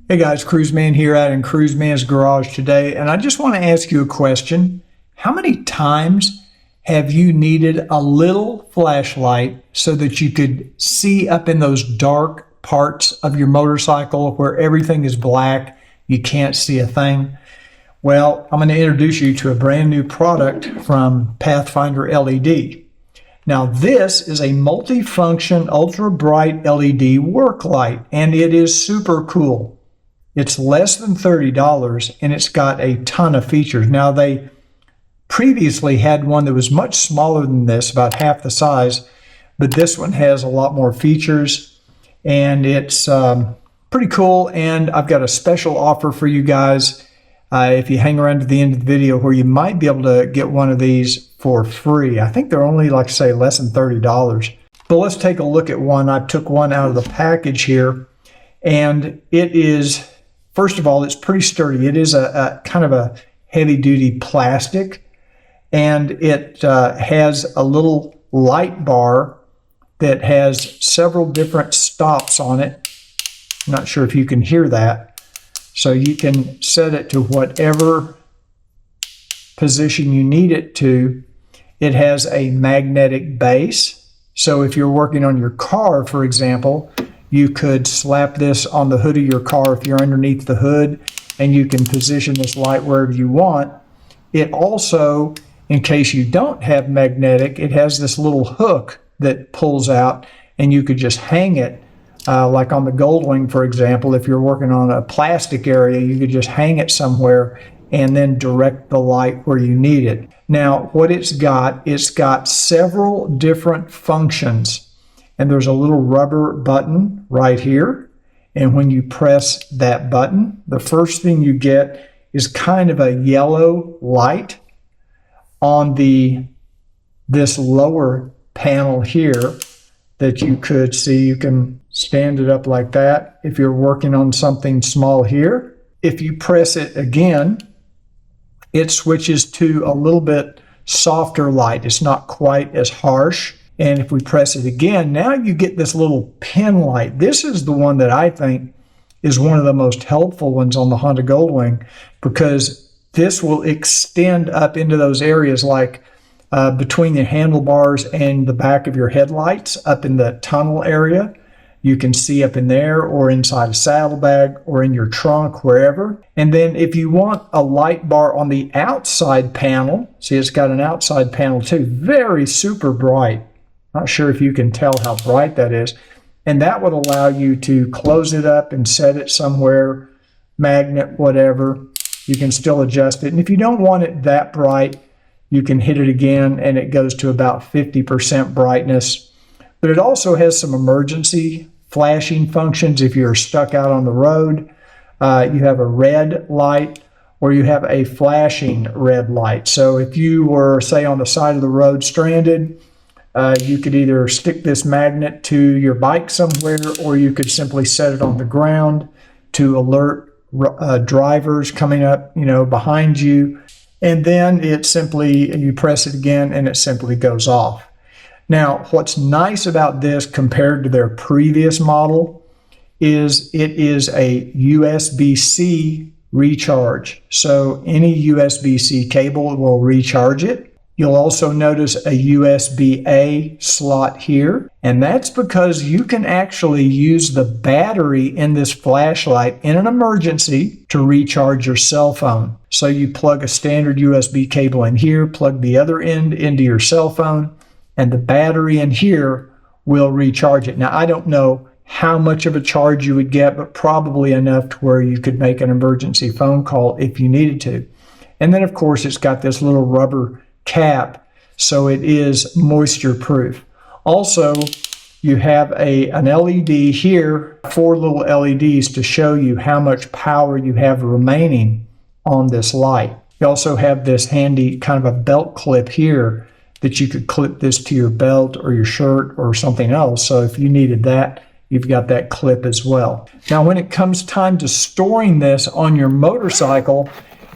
Hey guys, Cruiseman here out in Cruiseman's garage today, and I just want to ask you a question. How many times have you needed a little flashlight so that you could see up in those dark parts of your motorcycle where everything is black, you can't see a thing? Well, I'm going to introduce you to a brand new product from Pathfinder LED. Now this is a multi-function ultra bright LED work light, and it is super cool. It's less than $30 and it's got a ton of features. Now they previously had one that was much smaller than this, about half the size, but this one has a lot more features and it's pretty cool. And I've got a special offer for you guys if you hang around to the end of the video where you might be able to get one of these for free. I think they're only, like I say, less than $30. But let's take a look at one. I took one out of the package here, and it is, first of all, it's pretty sturdy. It is a kind of a heavy-duty plastic, and it has a little light bar that has several different stops on it. I'm not sure if you can hear that. So you can set it to whatever position you need it to. It has a magnetic base. So if you're working on your car, for example, you could slap this on the hood of your car if you're underneath the hood, and you can position this light wherever you want. It also, in case you don't have magnetic, it has this little hook that pulls out, and you could just hang it, like on the Goldwing, for example. If you're working on a plastic area, you could just hang it somewhere and then direct the light where you need it. Now, what it's got several different functions. And there's a little rubber button right here. And when you press that button, the first thing you get is kind of a yellow light on this lower panel here that you could see. You can stand it up like that if you're working on something small here. If you press it again, it switches to a little bit softer light. It's not quite as harsh. And if we press it again, now you get this little pin light. This is the one that I think is one of the most helpful ones on the Honda Goldwing, because this will extend up into those areas like between the handlebars and the back of your headlights, up in the tunnel area. You can see up in there, or inside a saddlebag, or in your trunk, wherever. And then if you want a light bar on the outside panel, see it's got an outside panel too, very super bright. Not sure if you can tell how bright that is. And that would allow you to close it up and set it somewhere, magnet, whatever. You can still adjust it. And if you don't want it that bright, you can hit it again and it goes to about 50% brightness. But it also has some emergency flashing functions if you're stuck out on the road. You have a red light, or you have a flashing red light. So if you were, say, on the side of the road stranded, you could either stick this magnet to your bike somewhere, or you could simply set it on the ground to alert drivers coming up, behind you. And then you press it again and it simply goes off. Now, what's nice about this compared to their previous model is it is a USB-C recharge. So any USB-C cable will recharge it. You'll also notice a USB-A slot here, and that's because you can actually use the battery in this flashlight in an emergency to recharge your cell phone. So you plug a standard USB cable in here, plug the other end into your cell phone, and the battery in here will recharge it. Now, I don't know how much of a charge you would get, but probably enough to where you could make an emergency phone call if you needed to. And then, of course, it's got this little rubber cap, so it is moisture proof. Also, you have an LED here, 4 little LEDs to show you how much power you have remaining on this light. You also have this handy kind of a belt clip here that you could clip this to your belt or your shirt or something else. So if you needed that, you've got that clip as well. Now, when it comes time to storing this on your motorcycle,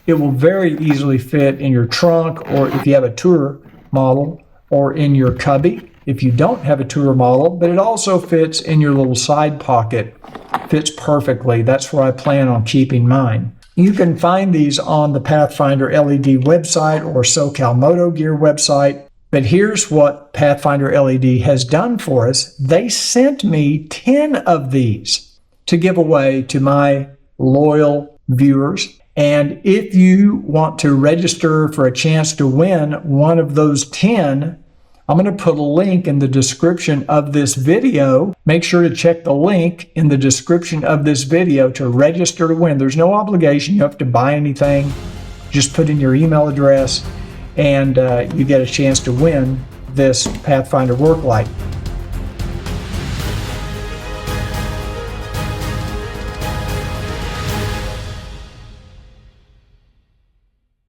it will very easily fit in your trunk, or if you have a tour model, or in your cubby. if you don't have a tour model, but it also fits in your little side pocket. Fits perfectly. That's where I plan on keeping mine. You can find these on the Pathfinder LED website or SoCal Moto Gear website. But here's what Pathfinder LED has done for us. They sent me 10 of these to give away to my loyal viewers. And if you want to register for a chance to win one of those 10, I'm going to put a link in the description of this video. Make sure to check the link in the description of this video to register to win. There's no obligation. You have to buy anything. Just put in your email address and you get a chance to win this Pathfinder work light.